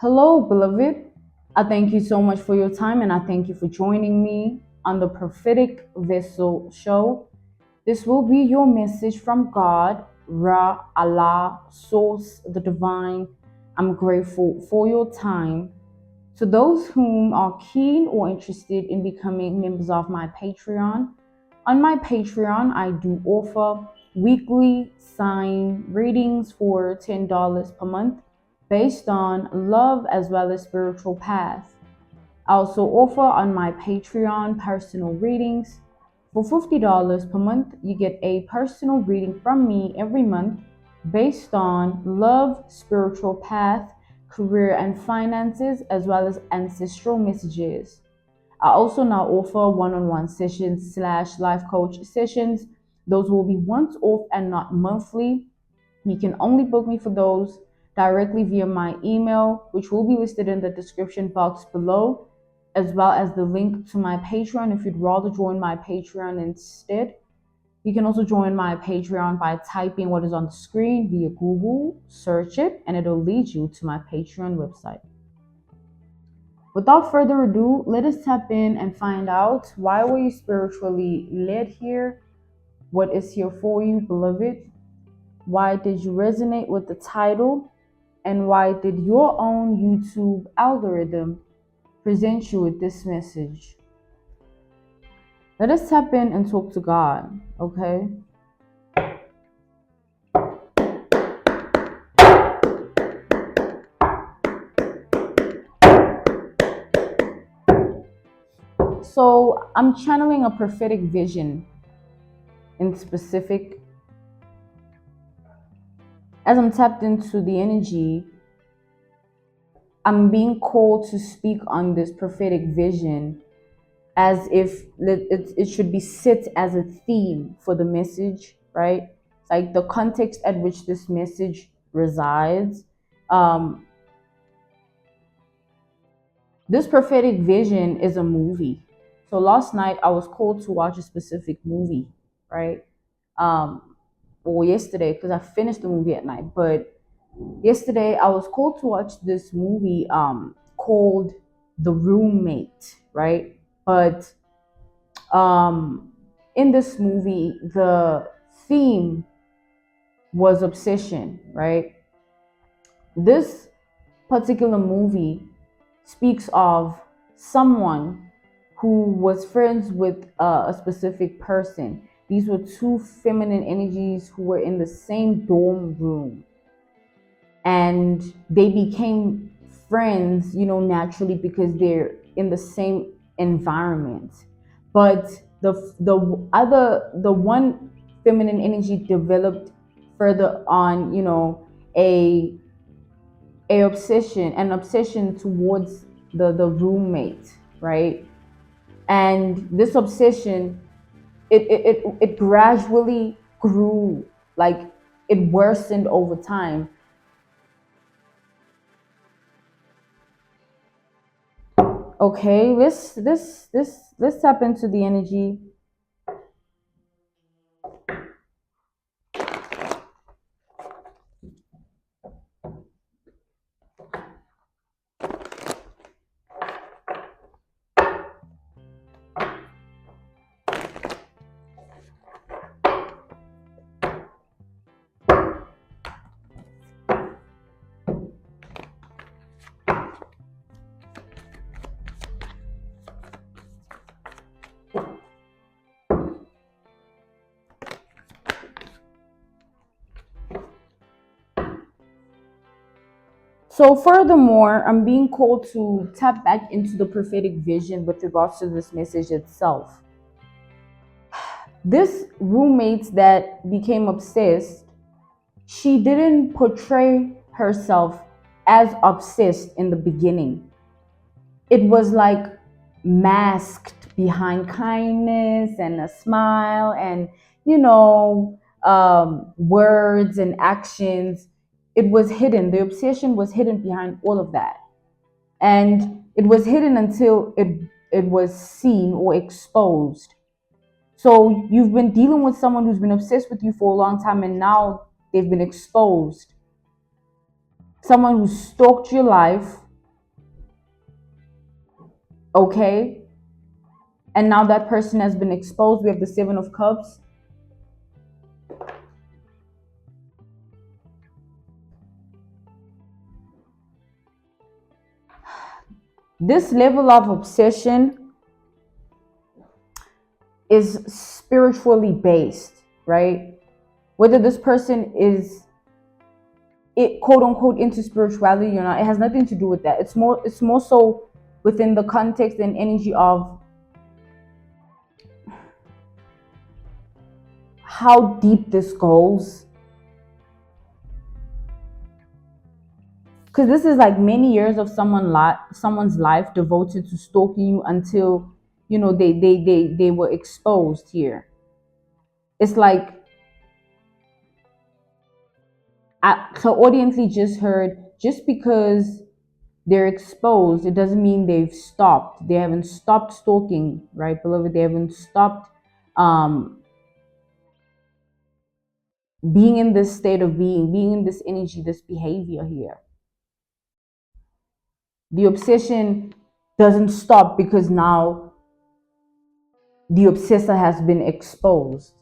Hello, beloved. I thank you so much for your time and I thank you for joining me on the Prophetic Vessel Show. This will be your message from God, Ra, Allah, Source, the Divine. I'm grateful for your time. To those whom are keen or interested in becoming members of my Patreon, on my Patreon, I do offer weekly sign readings for $10 per month based on love as well as spiritual path. I also offer on my Patreon personal readings. For $50 per month, you get a personal reading from me every month based on love, spiritual path, career and finances, as well as ancestral messages. I also now offer one-on-one sessions / life coach sessions. Those will be once off and not monthly. You can only book me for those directly via my email, which will be listed in the description box below, as well as the link to my Patreon if you'd rather join my Patreon instead. You can also join my Patreon by typing what is on the screen via Google, search it, and it'll lead you to my Patreon website. Without further ado, let us tap in and find out, why were you spiritually led here? What is here for you, beloved? Why did you resonate with the title? And why did your own YouTube algorithm present you with this message? Let us tap in and talk to God, okay? So I'm channeling a prophetic vision in specific. As I'm tapped into the energy, I'm being called to speak on this prophetic vision as if it should be set as a theme for the message, right? Like the context at which this message resides. This prophetic vision is a movie. So last night I was called to watch a specific movie, right? Or yesterday, because I finished the movie at night. But yesterday I was called to watch this movie called The Roommate, right? But in this movie, the theme was obsession, right? This particular movie speaks of someone who was friends with a specific person. These were two feminine energies who were in the same dorm room, and they became friends, naturally, because they're in the same environment. But the one feminine energy developed further on, a an obsession towards the roommate, right? And this obsession, it gradually grew, like it worsened over time. Okay, let's tap into the energy. So furthermore, I'm being called to tap back into the prophetic vision with regards to this message itself. This roommate that became obsessed, she didn't portray herself as obsessed in the beginning. It was like masked behind kindness and a smile and, words and actions. It was hidden. The obsession was hidden behind all of that. And it was hidden until it was seen or exposed. So you've been dealing with someone who's been obsessed with you for a long time, and now they've been exposed. Someone who stalked your life, Okay, and now that person has been exposed. We have the Seven of Cups. This level of obsession is spiritually based, right? Whether this person is it quote unquote into spirituality or not, it has nothing to do with that. It's more so within the context and energy of how deep this goes. Because this is like many years of someone's life devoted to stalking you until they were exposed here. It's like audiently just heard, just because they're exposed, it doesn't mean they've stopped. They haven't stopped stalking, right, beloved? They haven't stopped um being in this state of being in this energy, this behavior here. The obsession doesn't stop because now the obsessor has been exposed.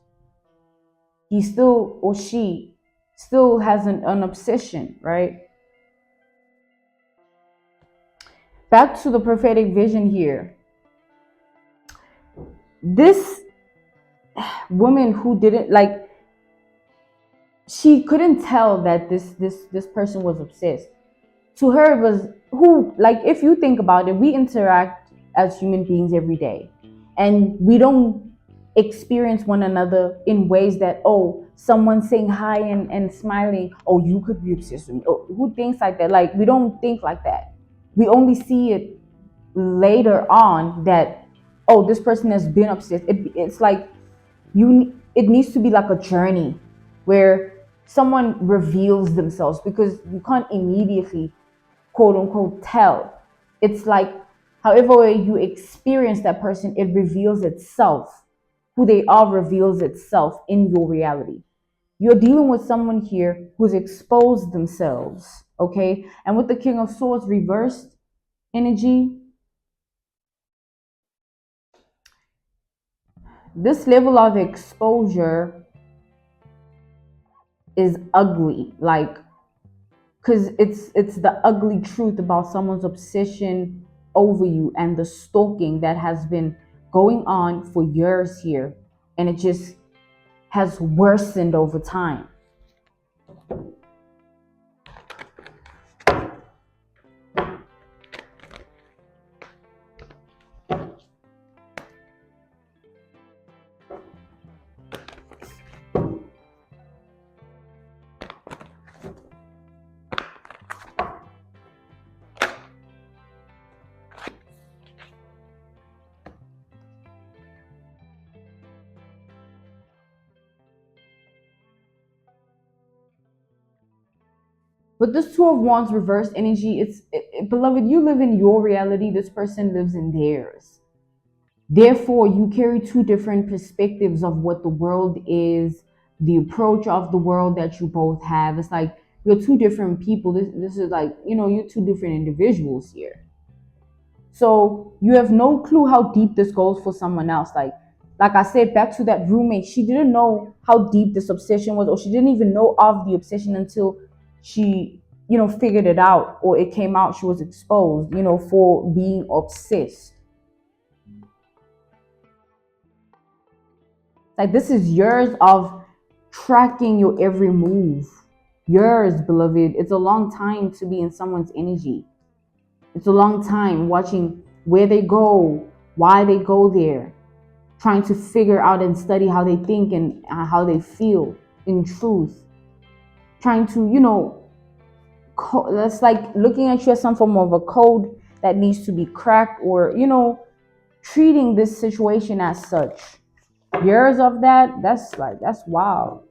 He still, or she still has an obsession, right? Back to the prophetic vision here. This woman who didn't like, she couldn't tell that this person was obsessed. To her, it was who, like, if you think about it, we interact as human beings every day, and we don't experience one another in ways that, oh, someone saying hi and smiling, oh, you could be obsessed with me. Oh, who thinks like that? Like, we don't think like that. We only see it later on that, oh, this person has been obsessed. It's like it needs to be like a journey where someone reveals themselves, because you can't immediately quote unquote tell. It's like however way you experience that person, it reveals itself. Who they are reveals itself in your reality. You're dealing with someone here who's exposed themselves, okay? And with the King of Swords reversed energy, this level of exposure is ugly, like, because it's the ugly truth about someone's obsession over you and the stalking that has been going on for years here, and it just has worsened over time. But this Two of Wands reverse energy, beloved, you live in your reality, this person lives in theirs. Therefore, you carry two different perspectives of what the world is, the approach of the world that you both have. It's like you're two different people. This is like, you're two different individuals here. So you have no clue how deep this goes for someone else. Like I said, back to that roommate, she didn't know how deep this obsession was, or she didn't even know of the obsession until she, figured it out, or it came out, she was exposed, for being obsessed. Like, this is years of tracking your every move. Years, beloved. It's a long time to be in someone's energy. It's a long time watching where they go, why they go there, trying to figure out and study how they think and how they feel in truth. Trying to, that's like looking at you as some form of a code that needs to be cracked, or, treating this situation as such. Years of that's wild.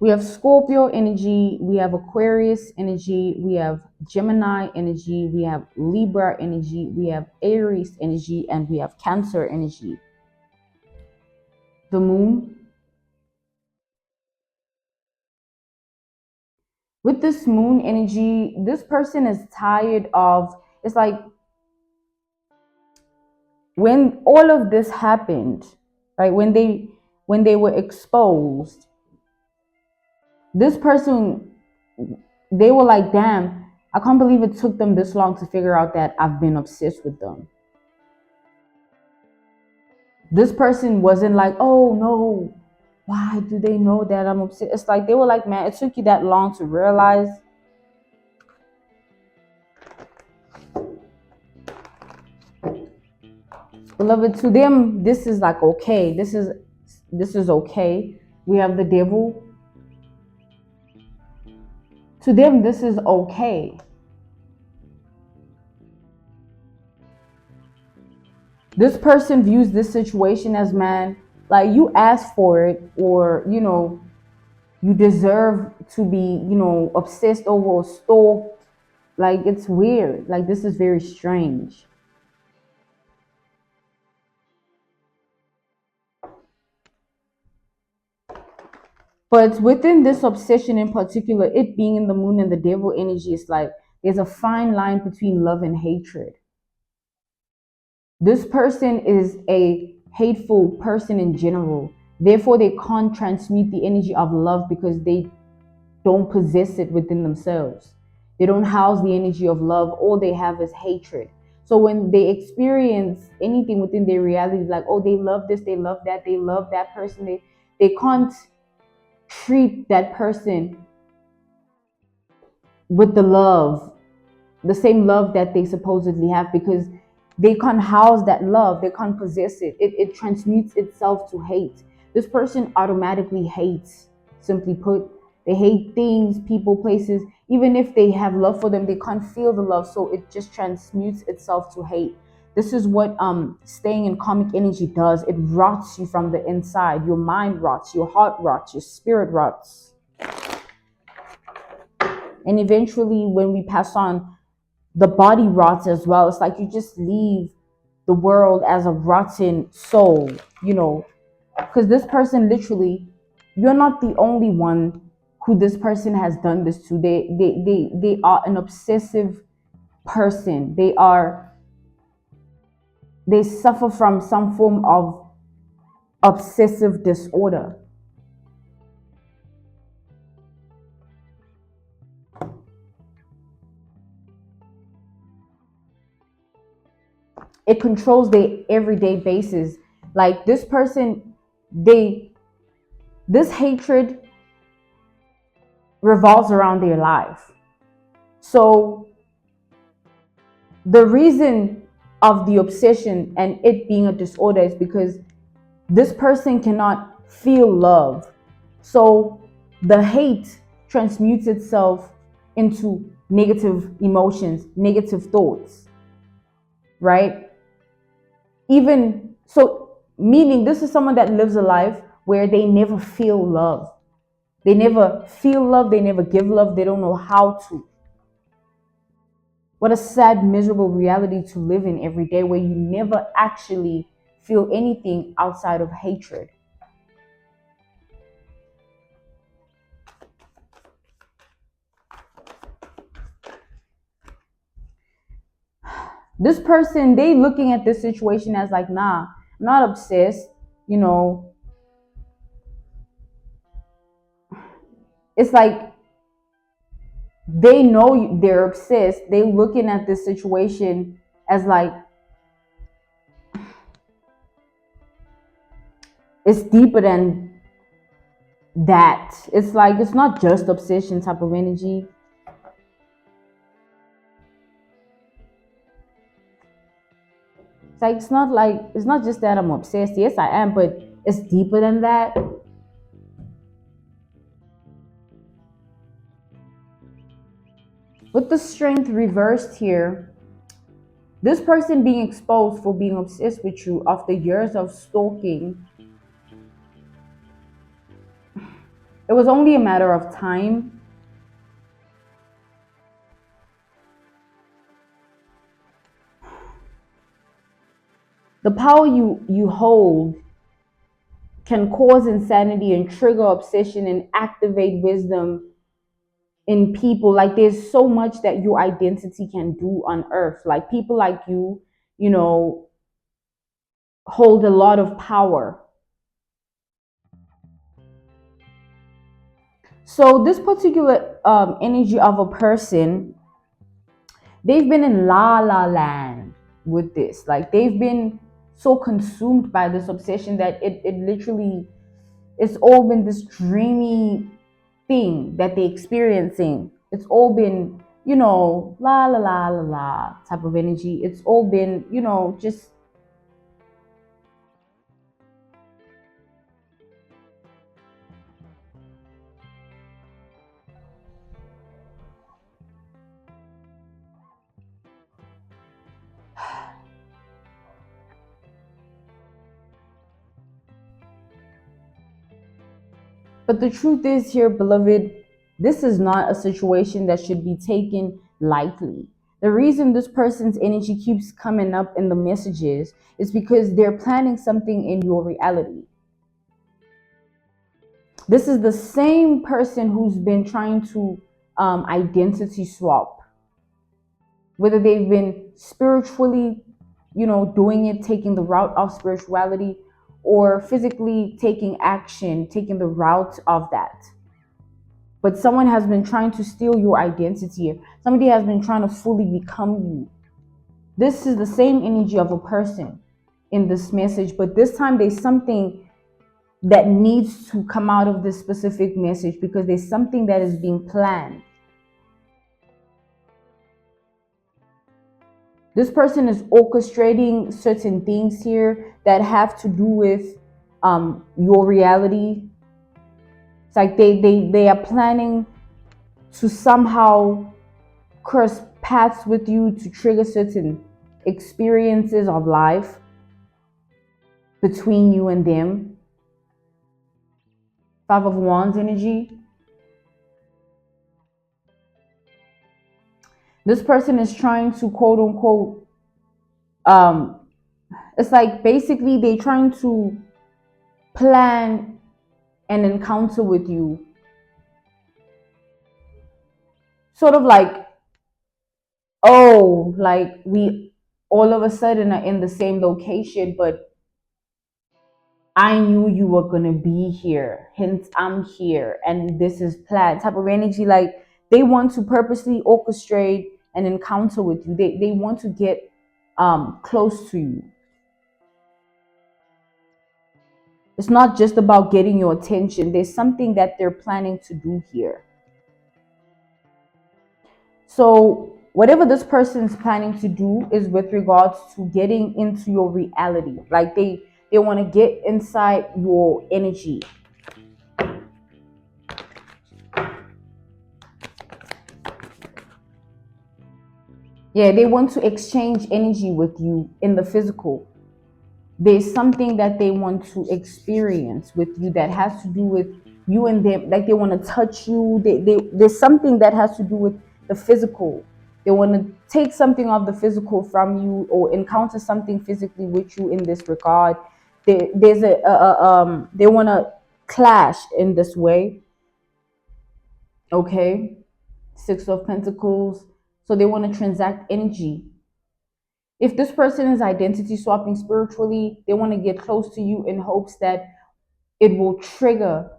We have Scorpio energy, we have Aquarius energy, we have Gemini energy, we have Libra energy, we have Aries energy, and we have Cancer energy. The moon. with this moon energy, this person is tired of, it's like when all of this happened, right? When they were exposed, this person, they were like, damn, I can't believe it took them this long to figure out that I've been obsessed with them. This person wasn't like, oh no, why do they know that I'm obsessed? It's like they were like, man, it took you that long to realize. Beloved, to them, this is like okay. This is okay. We have the devil. To them, this is okay. This person views this situation as, man, like you asked for it, or you deserve to be, obsessed over or stalked. Like it's weird. Like this is very strange. But within this obsession in particular, it being in the moon and the devil energy, is like there's a fine line between love and hatred. This person is a hateful person in general. Therefore, they can't transmute the energy of love because they don't possess it within themselves. They don't house the energy of love. All they have is hatred. So when they experience anything within their reality, like, oh, they love this, they love that, they love that person, they can't treat that person with the same love that they supposedly have, because they can't house that love, they can't possess it. It transmutes itself to hate. This person automatically hates. Simply put, they hate things, people, places. Even if they have love for them, they can't feel the love, so it just transmutes itself to hate. This is what staying in karmic energy does. It rots you from the inside. Your mind rots, your heart rots, your spirit rots. And eventually, when we pass on, the body rots as well. It's like you just leave the world as a rotten soul, because this person literally, you're not the only one who this person has done this to. They are an obsessive person. They suffer from some form of obsessive disorder. It controls their everyday basis. Like this person, this hatred revolves around their life. So the reason of the obsession and it being a disorder is because this person cannot feel love. So the hate transmutes itself into negative emotions, negative thoughts, right? Even so, meaning this is someone that lives a life where they never feel love. They never feel love, they never give love, they don't know how to. What a sad, miserable reality to live in every day, where you never actually feel anything outside of hatred. This person, they looking at this situation as like, nah, I'm not obsessed, It's like they know they're obsessed. They looking at this situation as like, it's deeper than that. It's like, it's not just obsession type of energy. It's like, it's not just that I'm obsessed. Yes, I am, but it's deeper than that. With the strength reversed here, this person being exposed for being obsessed with you after years of stalking, it was only a matter of time. The power you hold can cause insanity and trigger obsession and activate wisdom in people. Like there's so much that your identity can do on earth. Like people like you know, hold a lot of power. So this particular energy of a person, they've been in la la land with this. Like they've been so consumed by this obsession that it literally, it's all been this dreamy thing that they're experiencing. It's all been, la la la la la type of energy. It's all been, just. But the truth is here, beloved, this is not a situation that should be taken lightly. The reason this person's energy keeps coming up in the messages is because they're planning something in your reality. This is the same person who's been trying to identity swap, whether they've been spiritually, doing it, taking the route of spirituality, or physically taking action, taking the route of that. But someone has been trying to steal your identity. Somebody has been trying to fully become you. This is the same energy of a person in this message, but this time there's something that needs to come out of this specific message because there's something that is being planned. This person is orchestrating certain things here that have to do with your reality. It's like they are planning to somehow cross paths with you to trigger certain experiences of life between you and them. Five of Wands energy. This person is trying to quote unquote, it's like basically they're trying to plan an encounter with you. Sort of like, oh, like we all of a sudden are in the same location, but I knew you were going to be here. Hence, I'm here. And this is planned type of energy. Like they want to purposely orchestrate an encounter with you. They want to get close to you. It's not just about getting your attention. There's something that they're planning to do here. So whatever this person is planning to do is with regards to getting into your reality. Like they want to get inside your energy. Yeah, they want to exchange energy with you in the physical. There's something that they want to experience with you that has to do with you and them. Like they want to touch you. There's something that has to do with the physical. They want to take something of the physical from you or encounter something physically with you in this regard. They want to clash in this way. Okay. Six of Pentacles. So they want to transact energy. If this person is identity swapping spiritually, they want to get close to you in hopes that it will trigger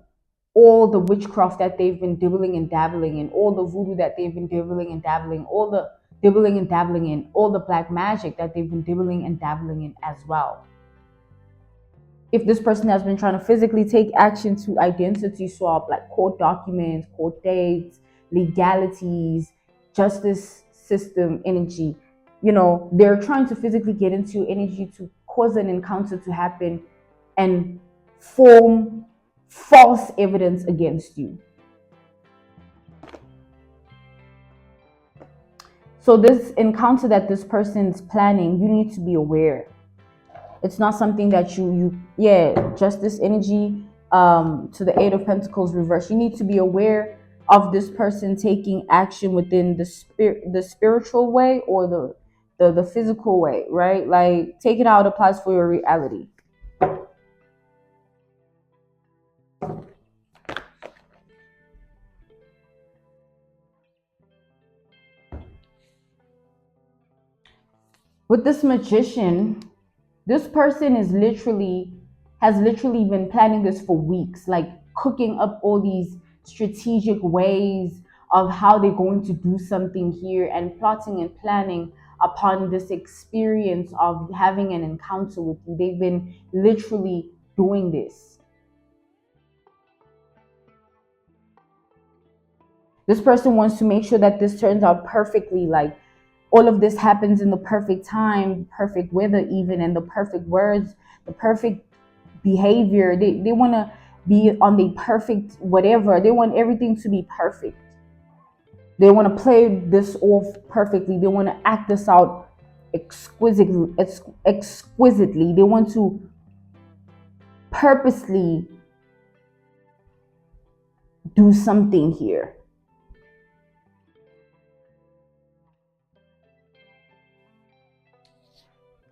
all the witchcraft that they've been dibbling and dabbling in, all the voodoo that they've been dibbling and dabbling, all the dibbling and dabbling in, all the black magic that they've been dibbling and dabbling in as well. If this person has been trying to physically take action to identity swap, like court documents, court dates, legalities, justice system energy, they're trying to physically get into your energy to cause an encounter to happen and form false evidence against you. So this encounter that this person's planning, you need to be aware. It's not something that justice energy, to the Eight of Pentacles reverse. You need to be aware of this person taking action within the spiritual way or the physical way, right? Like take it how it applies for your reality. With this magician, this person has literally been planning this for weeks, like cooking up all these strategic ways of how they're going to do something here and plotting and planning upon this experience of having an encounter with you. They've been literally doing this. This person wants to make sure that this turns out perfectly, like all of this happens in the perfect time, perfect weather, even, and the perfect words, the perfect behavior. They want to be on the perfect whatever. They want everything to be perfect. They want to play this off perfectly. They want to act this out exquisitely. They want to purposely do something here.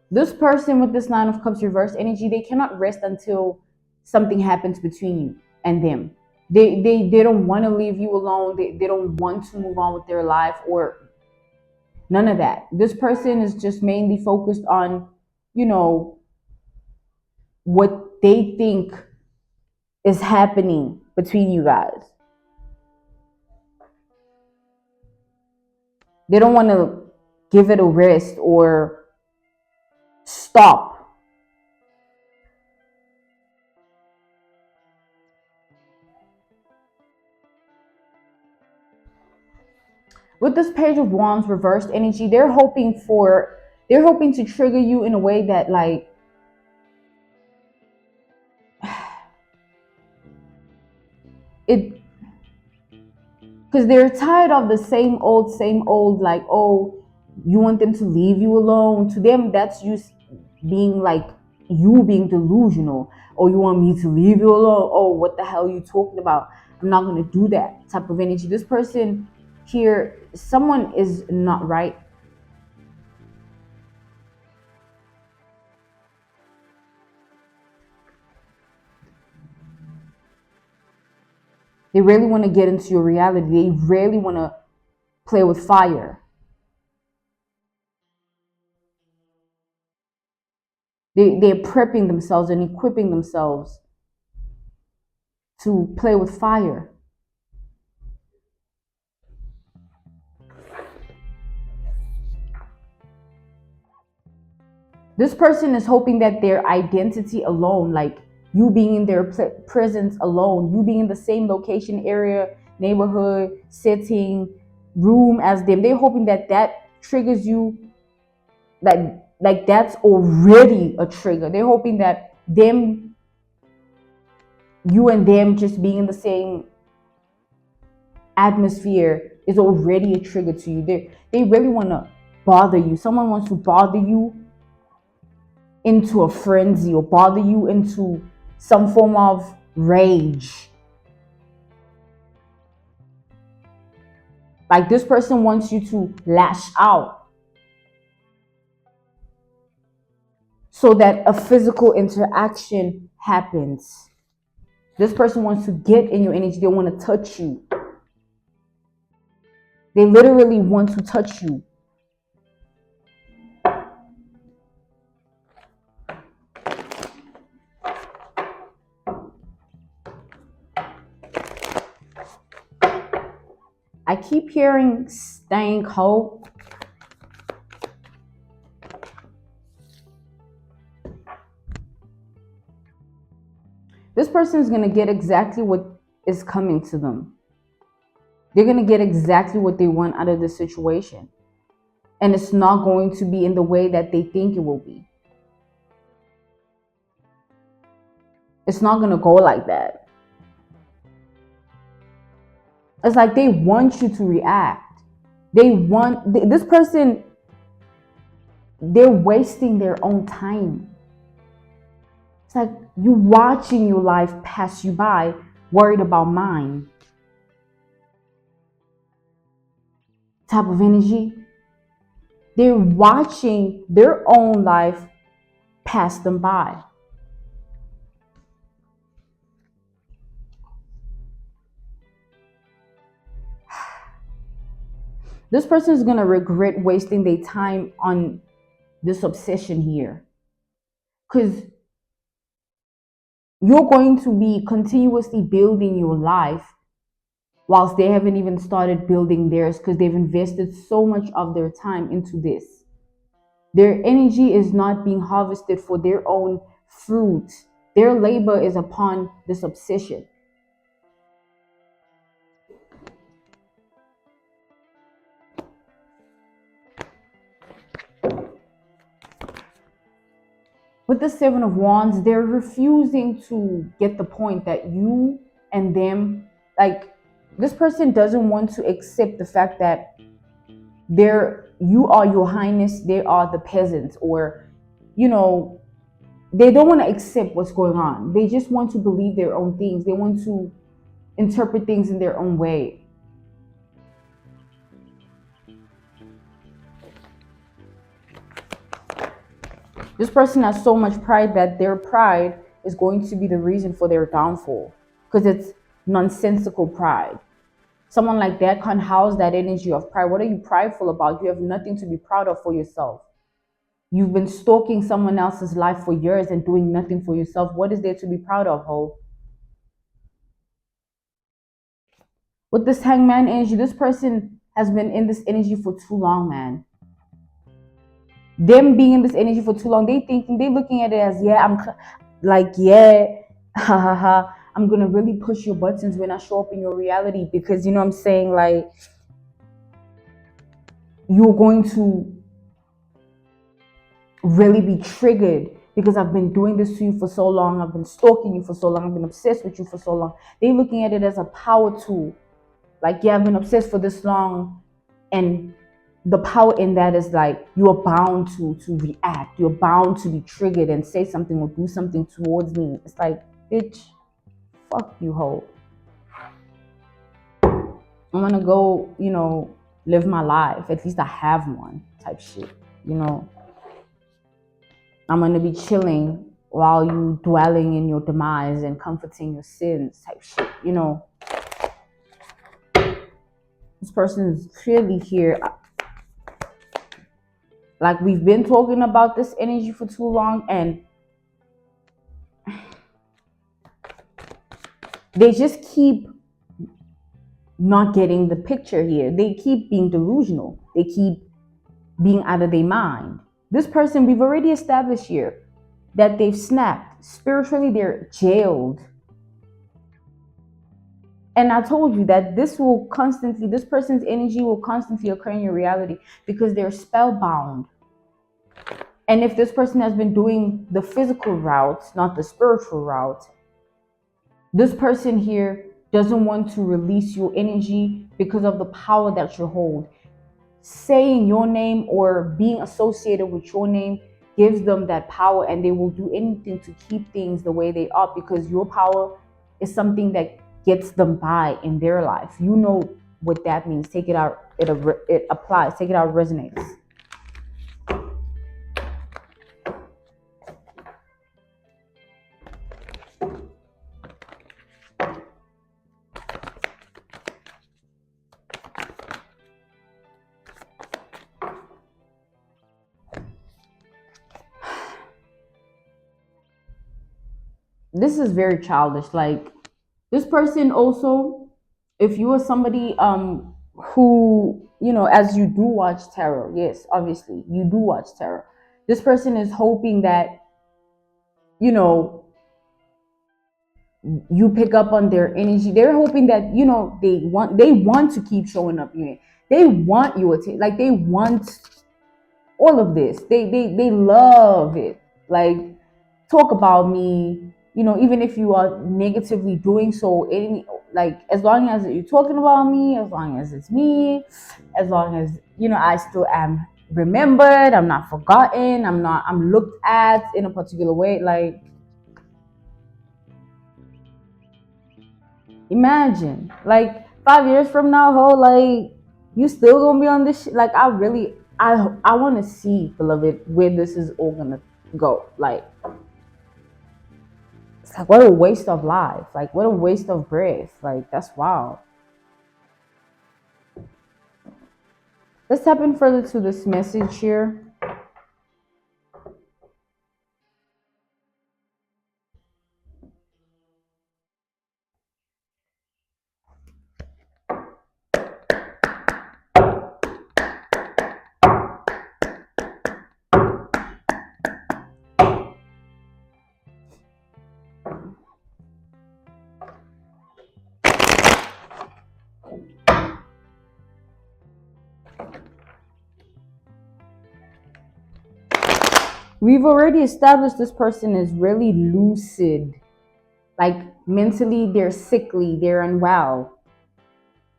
This person with this Nine of Cups reverse energy, they cannot rest until something happens between you and them. They don't want to leave you alone. They don't want to move on with their life or none of that. This person is just mainly focused on, you know, what they think is happening between you guys. They don't want to give it a rest or stop. With this Page of Wands reversed energy, they're hoping to trigger you in a way that, like, it, because they're tired of the same old, like, oh, you want them to leave you alone. To them, that's you being like, you being delusional. Oh, you want me to leave you alone? Oh, what the hell are you talking about? I'm not going to do that type of energy. This person here, someone is not right. They really want to get into your reality. They really want to play with fire. They're prepping themselves and equipping themselves to play with fire. This person is hoping that their identity alone, like you being in their presence alone, you being in the same location, area, neighborhood, setting, room as them, they're hoping that that triggers you, like that's already a trigger. They're hoping that you and them just being in the same atmosphere is already a trigger to you. They really want to bother you. Someone wants to bother you into a frenzy or bother you into some form of rage. Like this person wants you to lash out so that a physical interaction happens. This person wants to get in your energy. They want to touch you. They literally want to touch you. I keep hearing staying hope. This person is going to get exactly what is coming to them. They're going to get exactly what they want out of the situation. And it's not going to be in the way that they think it will be. It's not going to go like that. It's like they want you to react. This person, they're wasting their own time. It's like you watching your life pass you by, worried about mine. Type of energy. They're watching their own life pass them by. This person is going to regret wasting their time on this obsession here, because you're going to be continuously building your life whilst they haven't even started building theirs, because they've invested so much of their time into this. Their energy is not being harvested for their own fruit. Their labor is upon this obsession. With the Seven of Wands, they're refusing to get the point that you and them, like, this person doesn't want to accept the fact that you are your highness, they are the peasants, or, you know, they don't want to accept what's going on. They just want to believe their own things. They want to interpret things in their own way. This person has so much pride that their pride is going to be the reason for their downfall, because it's nonsensical pride. Someone like that can't house that energy of pride. What are you prideful about? You have nothing to be proud of for yourself. You've been stalking someone else's life for years and doing nothing for yourself. What is there to be proud of, ho? With this Hangman energy, this person has been in this energy for too long, man. Them being in this energy for too long, they're looking at it as, yeah, ha ha ha, I'm gonna really push your buttons when I show up in your reality, because, you know what I'm saying, like, you're going to really be triggered because I've been doing this to you for so long. I've been stalking you for so long. I've been obsessed with you for so long. They're looking at it as a power tool. Like, yeah, I've been obsessed for this long, and the power in that is like, you are bound to react. You're bound to be triggered and say something or do something towards me. It's like, bitch, fuck you, ho. I'm gonna go, live my life. At least I have one, type shit, I'm gonna be chilling while you dwelling in your demise and comforting your sins, type shit, This person is clearly here. Like, we've been talking about this energy for too long, and they just keep not getting the picture here. They keep being delusional. They keep being out of their mind. This person, we've already established here that they've snapped. Spiritually, they're jailed. And I told you that this person's energy will constantly occur in your reality because they're spellbound. And if this person has been doing the physical route, not the spiritual route, this person here doesn't want to release your energy because of the power that you hold. Saying your name or being associated with your name gives them that power, and they will do anything to keep things the way they are, because your power is something that gets them by in their life. You know what that means. Take it out. It applies. Take it out. It resonates. This is very childish. Like, this person also, if you are somebody who, as you do watch tarot, yes, obviously you do watch tarot, this person is hoping that, you pick up on their energy. They're hoping that, they want to keep showing up here. They want you attention. Like, they want all of this. They love it. Like, talk about me, even if you are negatively doing so, as long as you're talking about me, as long as it's me, as long as, I still am remembered, I'm not forgotten, I'm looked at in a particular way. Like, imagine, like, 5 years from now, like, you still gonna be on this shit. Like, I want to see, beloved, where this is all gonna go. Like, it's like, what a waste of life. Like, what a waste of breath. Like, that's wild. Let's tap in further to this message here. We've already established this person is really lucid. Like mentally, they're sickly, they're unwell.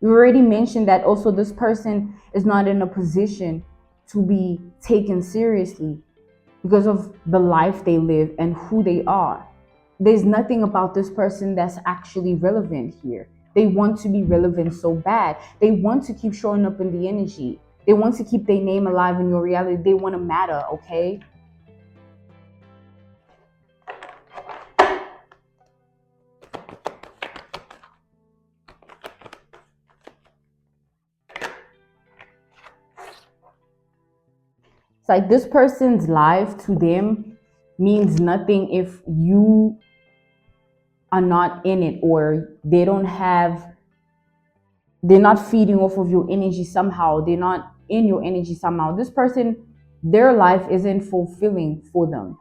We already mentioned that also this person is not in a position to be taken seriously because of the life they live and who they are. There's nothing about this person that's actually relevant here. They want to be relevant so bad. They want to keep showing up in the energy. They want to keep their name alive in your reality. They want to matter, okay? It's like this person's life to them means nothing if you are not in it, or they're not feeding off of your energy somehow. They're not in your energy somehow. This person, their life isn't fulfilling for them.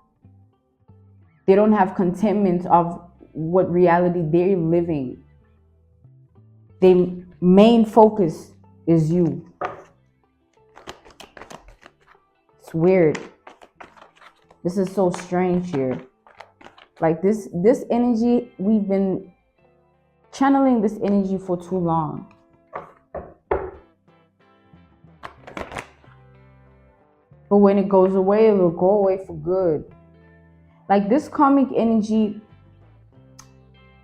They don't have contentment of what reality they're living. Their main focus is you. It's weird. This is so strange here. Like this energy, we've been channeling this energy for too long. But when it goes away, it will go away for good. Like this karmic energy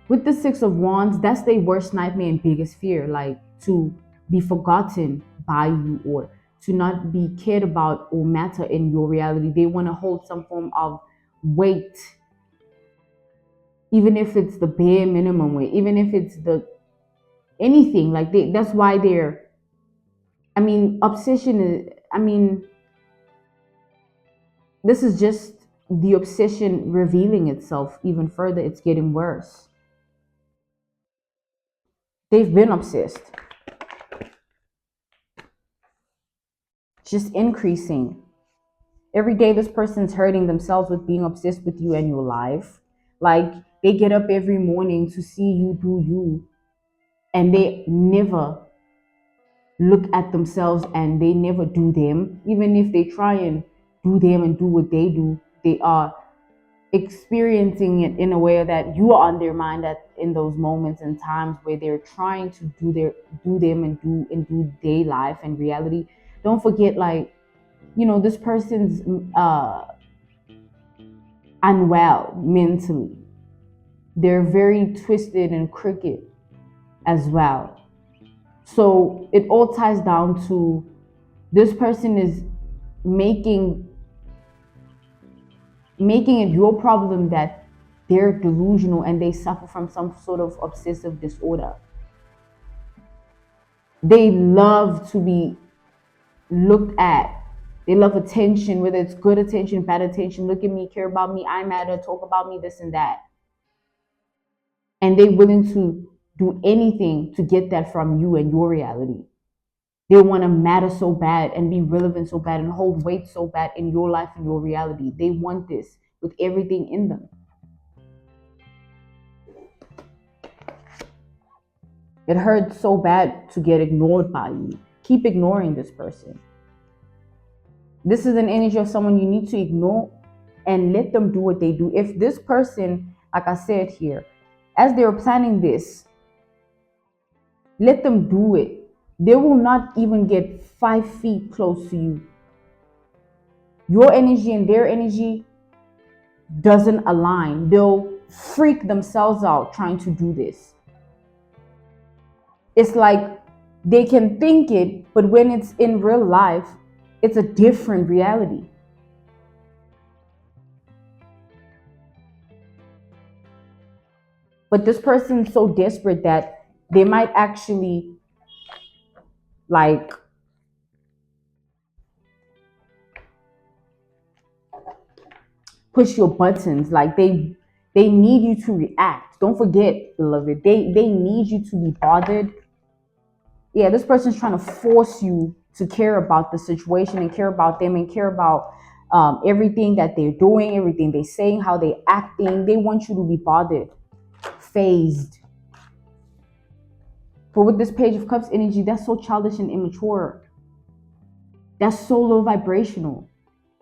with the Six of Wands, that's their worst nightmare and biggest fear. Like to be forgotten by you, or to not be cared about or matter in your reality. They want to hold some form of weight, even if it's the bare minimum weight, even if it's the anything. Like that's why they're, obsession is, this is just the obsession revealing itself even further. It's getting worse. They've been obsessed. It's just increasing. Every day this person's hurting themselves with being obsessed with you and your life. Like they get up every morning to see you do you, and they never look at themselves and they never do them. Even if they try and do them and do what they do, they are experiencing it in a way that you are on their mind at in those moments and times where they're trying to do them and do their life and reality. Don't forget, like, this person's unwell mentally. They're very twisted and crooked as well. So it all ties down to this person is making it your problem that they're delusional and they suffer from some sort of obsessive disorder. They love to be looked at. They love attention, whether it's good attention, bad attention. Look at me, care about me, I matter, talk about me, this and that. And they're willing to do anything to get that from you and your reality. They want to matter so bad and be relevant so bad and hold weight so bad in your life and your reality. They want this with everything in them. It hurts so bad to get ignored by you. Keep ignoring this person. This is an energy of someone you need to ignore and let them do what they do. If this person, like I said here, as they're planning this, let them do it. They will not even get 5 feet close to you. Your energy and their energy doesn't align. They'll freak themselves out trying to do this. It's like they can think it, but when it's in real life, it's a different reality. But this person's so desperate that they might actually like push your buttons. Like they need you to react. Don't forget, beloved, they need you to be bothered. Yeah, this person's trying to force you to care about the situation and care about them and care about everything that they're doing, everything they're saying, how they're acting. They want you to be bothered, phased. But with this Page of Cups energy, that's so childish and immature. That's so low vibrational.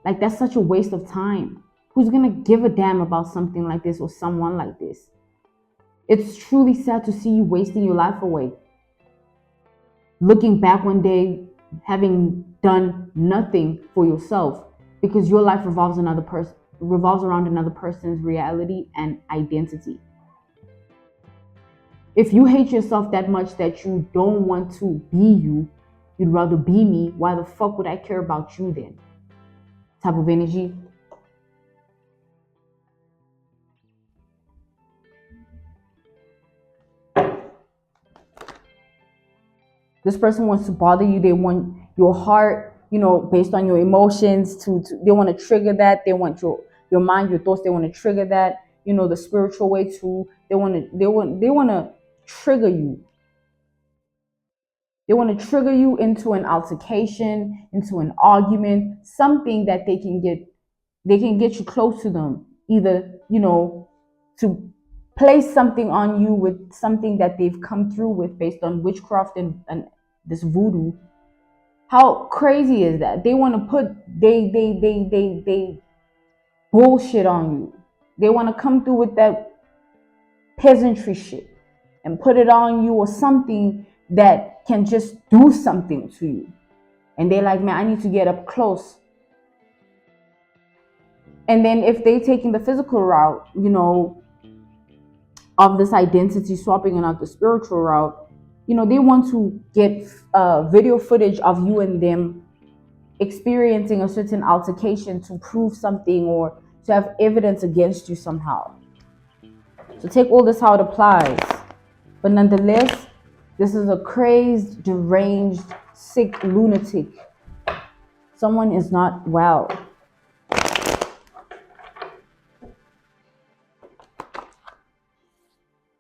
Like, that's such a waste of time. Who's gonna give a damn about something like this or someone like this? It's truly sad to see you wasting your life away. Looking back one day, having done nothing for yourself because your life revolves around another person's reality and identity. If you hate yourself that much that you don't want to be you, you'd rather be me, why the fuck would I care about you then? Type of energy. This person wants to bother you. They want your heart, based on your emotions they want to trigger that. They want your mind, your thoughts, they want to trigger that, the spiritual way too. They want to trigger you. They want to trigger you into an altercation, into an argument, something that they can get you close to them. Either, to place something on you with something that they've come through with based on witchcraft and this voodoo. How crazy is that? They want to put they bullshit on you. They want to come through with that peasantry shit and put it on you or something that can just do something to you. And they're like, man, I need to get up close. And then if they're taking the physical route, of this identity swapping and not the spiritual route, they want to get video footage of you and them experiencing a certain altercation to prove something or to have evidence against you somehow. So take all this how it applies. But nonetheless, this is a crazed, deranged, sick lunatic. Someone is not well.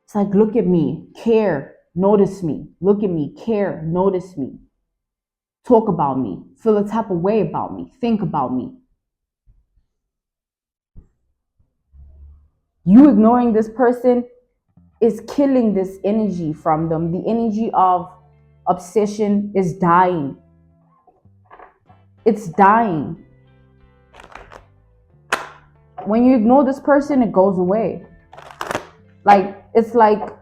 It's like, look at me, care, notice me. Look at me, care, notice me. Talk about me, feel a type of way about me, think about me. You ignoring this person is killing this energy from them. The energy of obsession is dying. It's dying. When you ignore this person, it goes away. It's like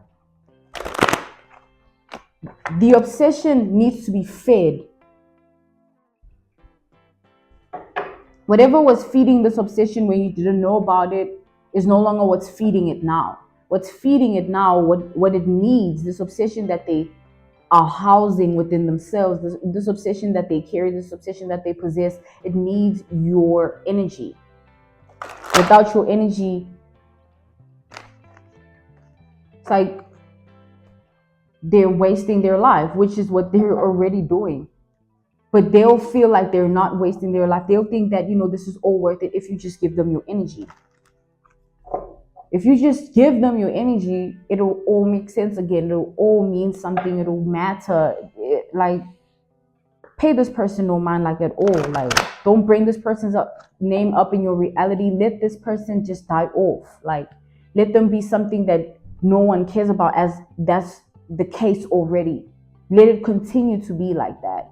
the obsession needs to be fed. Whatever was feeding this obsession when you didn't know about it is no longer what's feeding it now. What's feeding it now, what it needs, this obsession that they are housing within themselves, this obsession that they carry, this obsession that they possess, it needs your energy. Without your energy, it's like they're wasting their life, which is what they're already doing. But they'll feel like they're not wasting their life. They'll think that, this is all worth it if you just give them your energy. If you just give them your energy, it'll all make sense again. It'll all mean something. It'll matter. Pay this person no mind at all. Don't bring this person's name up in your reality. Let this person just die off. Let them be something that no one cares about, as that's the case already. Let it continue to be like that.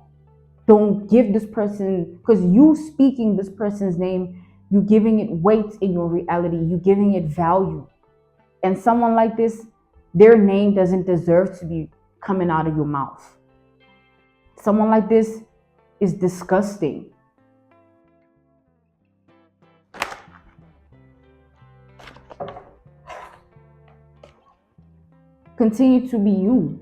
Don't give this person, because you speaking this person's name, you giving it weight in your reality, you giving it value. And someone like this, their name doesn't deserve to be coming out of your mouth. Someone like this is disgusting. Continue to be you.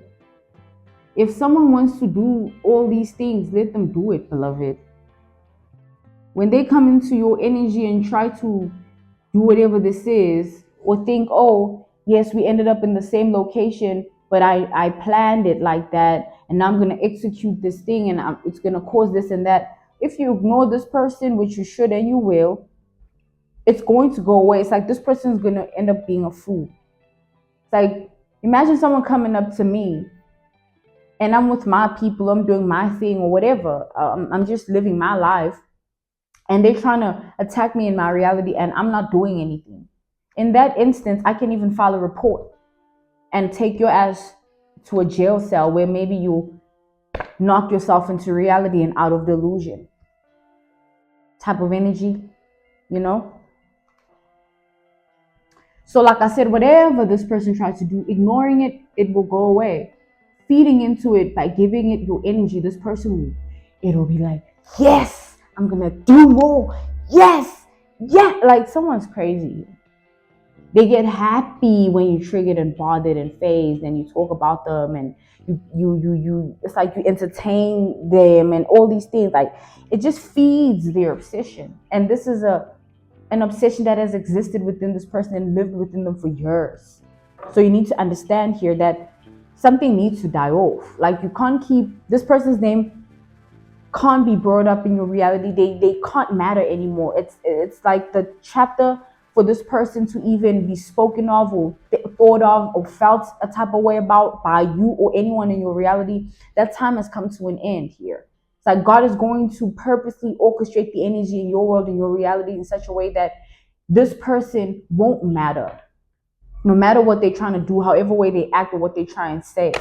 If someone wants to do all these things, let them do it, beloved. When they come into your energy and try to do whatever this is, or think, oh, yes, we ended up in the same location, but I planned it like that, and now I'm going to execute this thing, and it's going to cause this and that. If you ignore this person, which you should and you will, it's going to go away. It's like this person is going to end up being a fool. It's like, imagine someone coming up to me, and I'm with my people, I'm doing my thing or whatever. I'm just living my life. And they're trying to attack me in my reality and I'm not doing anything. In that instance, I can even file a report and take your ass to a jail cell where maybe you knock yourself into reality and out of delusion. type of energy, you know. So like I said, whatever this person tries to do, ignoring it, it will go away. Feeding into it by giving it your energy, this person will, it'll be like, yes, I'm gonna do more. Yes, yeah, like someone's crazy. They get happy when you triggered and bothered and phased and you talk about them, and you it's like you entertain them and all these things. Like it just feeds their obsession. And this is an obsession that has existed within this person and lived within them for years. So you need to understand here that something needs to die off. Like you can't keep this person's name, can't be brought up in your reality. They can't matter anymore. It's like the chapter for this person to even be spoken of or thought of or felt a type of way about by you or anyone in your reality. That time has come to an end here. It's like God is going to purposely orchestrate the energy in your world and your reality in such a way that this person won't matter. No matter what they're trying to do, however way they act or what they try and say,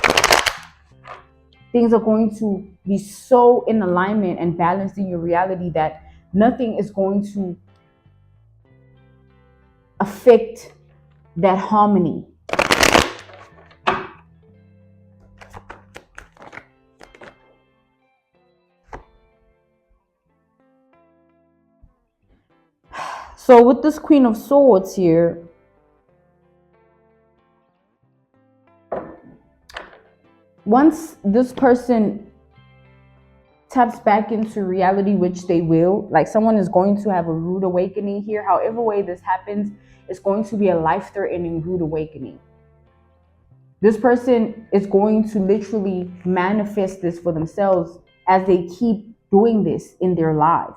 things are going to be so in alignment and balanced in your reality that nothing is going to affect that harmony. So with this Queen of Swords here, once this person taps back into reality, which they will, like someone is going to have a rude awakening here. However way this happens, it's going to be a life-threatening rude awakening. This person is going to literally manifest this for themselves as they keep doing this in their life.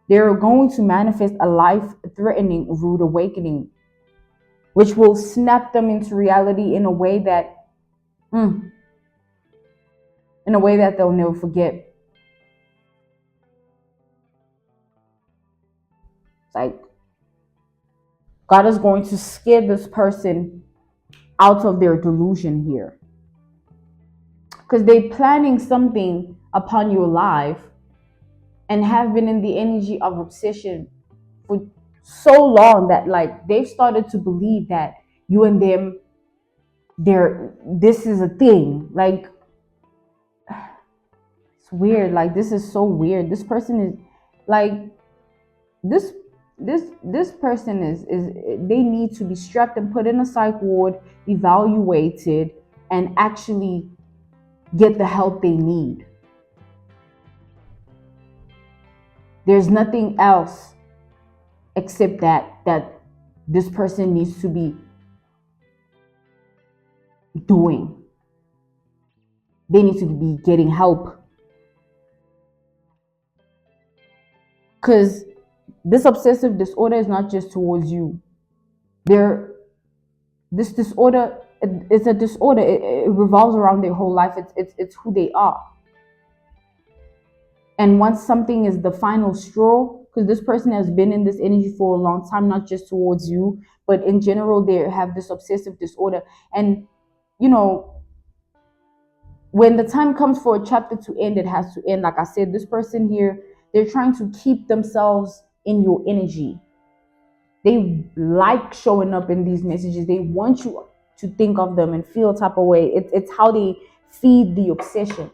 They're going to manifest a life-threatening rude awakening, which will snap them into reality in a way that, in a way that they'll never forget. Like God is going to scare this person out of their delusion here, because they're planning something upon your life and have been in the energy of obsession for so long that like they've started to believe that you and them, this is a thing. Like it's weird. Like this is so weird. This person is like this this person is they need to be strapped and put in a psych ward, evaluated, and actually get the help they need. There's nothing else except that this person needs to be doing. They need to be getting help, because this obsessive disorder is not just towards you. This disorder, it's a disorder. It revolves around their whole life. It's who they are. And once something is the final straw, because this person has been in this energy for a long time, not just towards you, but in general, they have this obsessive disorder. And, you know, when the time comes for a chapter to end, it has to end. Like I said, this person here, they're trying to keep themselves in your energy. They like showing up in these messages. They want you to think of them and feel a type of way. It's how they feed the obsession.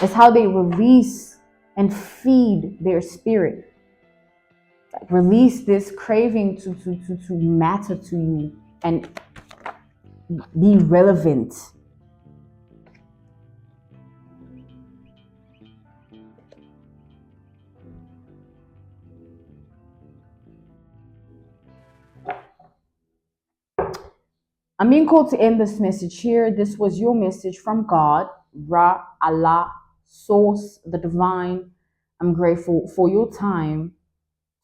It's how they release and feed their spirit. Like release this craving to matter to you and be relevant. I'm being called to end this message here. This was your message from God, Ra, Allah, Source, the Divine. I'm grateful for your time.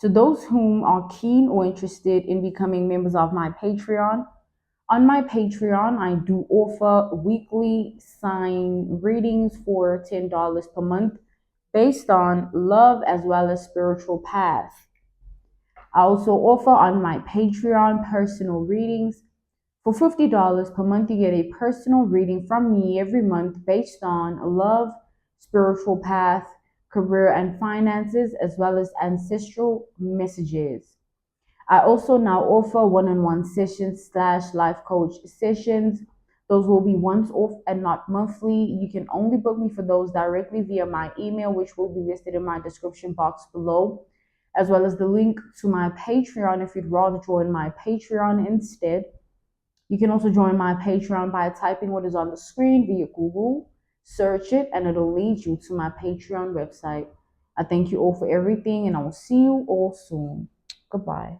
To those whom are keen or interested in becoming members of my Patreon, on my Patreon, I do offer weekly sign readings for $10 per month based on love as well as spiritual path. I also offer on my Patreon personal readings For $50 per month, you get a personal reading from me every month based on love, spiritual path, career and finances, as well as ancestral messages. I also now offer one-on-one sessions / life coach sessions. Those will be once off and not monthly. You can only book me for those directly via my email, which will be listed in my description box below, as well as the link to my Patreon if you'd rather join my Patreon instead. You can also join my Patreon by typing what is on the screen via Google, search it, and it'll lead you to my Patreon website. I thank you all for everything, and I will see you all soon. Goodbye.